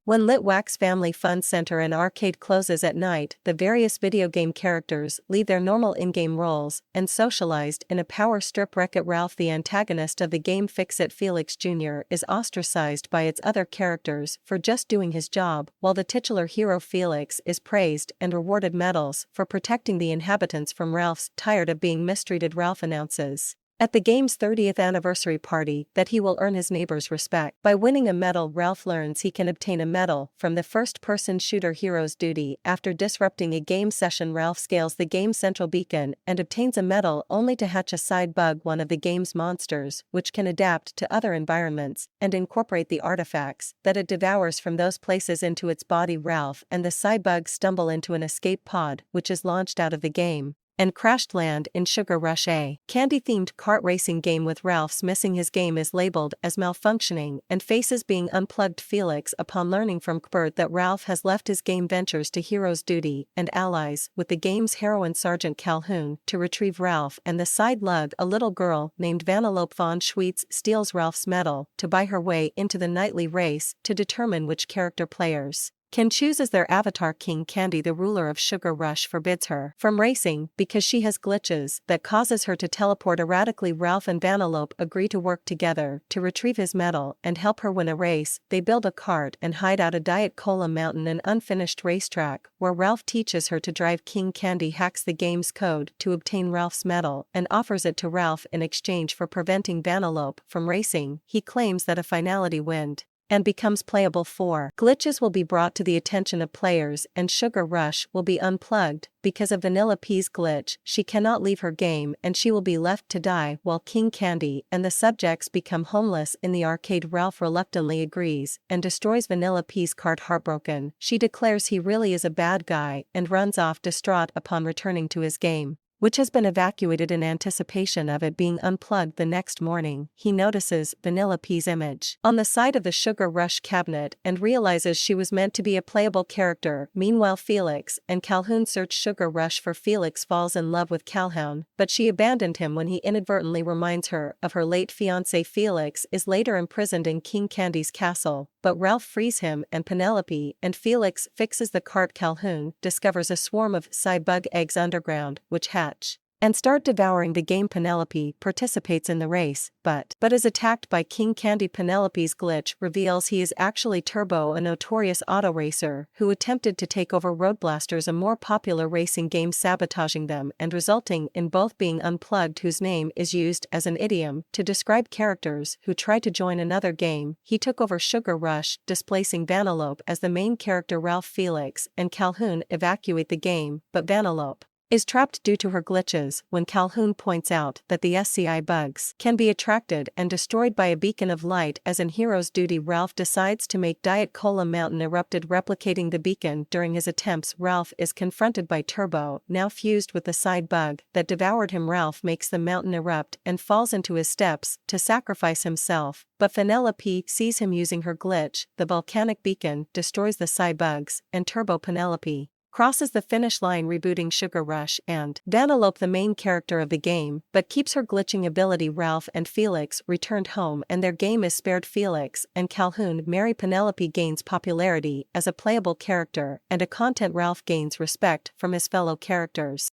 When Litwack's Family Fun Center and arcade closes at night, the various video game characters leave their normal in-game roles and socialized in a power strip. Wreck-It Ralph, the antagonist of the game Fix-It Felix Jr., is ostracized by its other characters for just doing his job, while the titular hero Felix is praised and rewarded medals for protecting the inhabitants from Ralph's tired of being mistreated. Ralph announces at the game's 30th anniversary party that he will earn his neighbors' respect by winning a medal. Ralph learns he can obtain a medal from the first-person shooter Hero's Duty. After disrupting a game session, Ralph scales the game's central beacon and obtains a medal only to hatch a side bug, one of the game's monsters, which can adapt to other environments and incorporate the artifacts that it devours from those places into its body. Ralph and the side bug stumble into an escape pod, which is launched out of the game and crashed land in Sugar Rush, a candy-themed kart racing game. With Ralph's missing, his game is labeled as malfunctioning and faces being unplugged. Felix, upon learning from Bert that Ralph has left his game, ventures to Hero's Duty and allies with the game's heroine Sergeant Calhoun to retrieve Ralph and the side lug. A little girl named Vanellope von Schweetz steals Ralph's medal to buy her way into the nightly race to determine which character players can choose as their avatar. King Candy, the ruler of Sugar Rush, forbids her from racing because she has glitches that causes her to teleport erratically. Ralph and Vanellope agree to work together to retrieve his medal and help her win a race. They build a cart and hide out a Diet Cola mountain, an unfinished racetrack, where Ralph teaches her to drive. King Candy hacks the game's code to obtain Ralph's medal and offers it to Ralph in exchange for preventing Vanellope from racing. He claims that a finality wind and becomes playable for glitches will be brought to the attention of players, and Sugar Rush will be unplugged. Because of Vanellope's glitch, she cannot leave her game and she will be left to die while King Candy and the subjects become homeless in the arcade. Ralph reluctantly agrees and destroys Vanellope's cart. Heartbroken, she declares he really is a bad guy and runs off distraught. Upon returning to his game, which has been evacuated in anticipation of it being unplugged the next morning, he notices Vanellope's image on the side of the Sugar Rush cabinet and realizes she was meant to be a playable character. Meanwhile, Felix and Calhoun search Sugar Rush for Felix falls in love with Calhoun, but she abandoned him when he inadvertently reminds her of her late fiancé. Felix is later imprisoned in King Candy's castle, but Ralph frees him and Penelope, and Felix fixes the cart. Calhoun discovers a swarm of side bug eggs underground, which hatch and start devouring the game. Penelope participates in the race, but is attacked by King Candy. Penelope's glitch reveals he is actually Turbo, a notorious auto racer who attempted to take over Road Blasters, a more popular racing game, sabotaging them and resulting in both being unplugged, whose name is used as an idiom to describe characters who try to join another game. He took over Sugar Rush, displacing Vanellope as the main character. Ralph, Felix, and Calhoun evacuate the game, but Vanellope is trapped due to her glitches when Calhoun points out that the SCI bugs can be attracted and destroyed by a beacon of light. As in Hero's Duty, Ralph decides to make Diet Cola Mountain erupted, replicating the beacon. During his attempts, Ralph is confronted by Turbo, now fused with the side bug that devoured him. Ralph makes the mountain erupt and falls into his steps to sacrifice himself, but Penelope sees him using her glitch. The volcanic beacon destroys the side bugs, and Turbo Penelope crosses the finish line, rebooting Sugar Rush and Vanellope, the main character of the game, but keeps her glitching ability. Ralph and Felix returned home and their game is spared. Felix and Calhoun marry. Penelope gains popularity as a playable character and a content. Ralph gains respect from his fellow characters.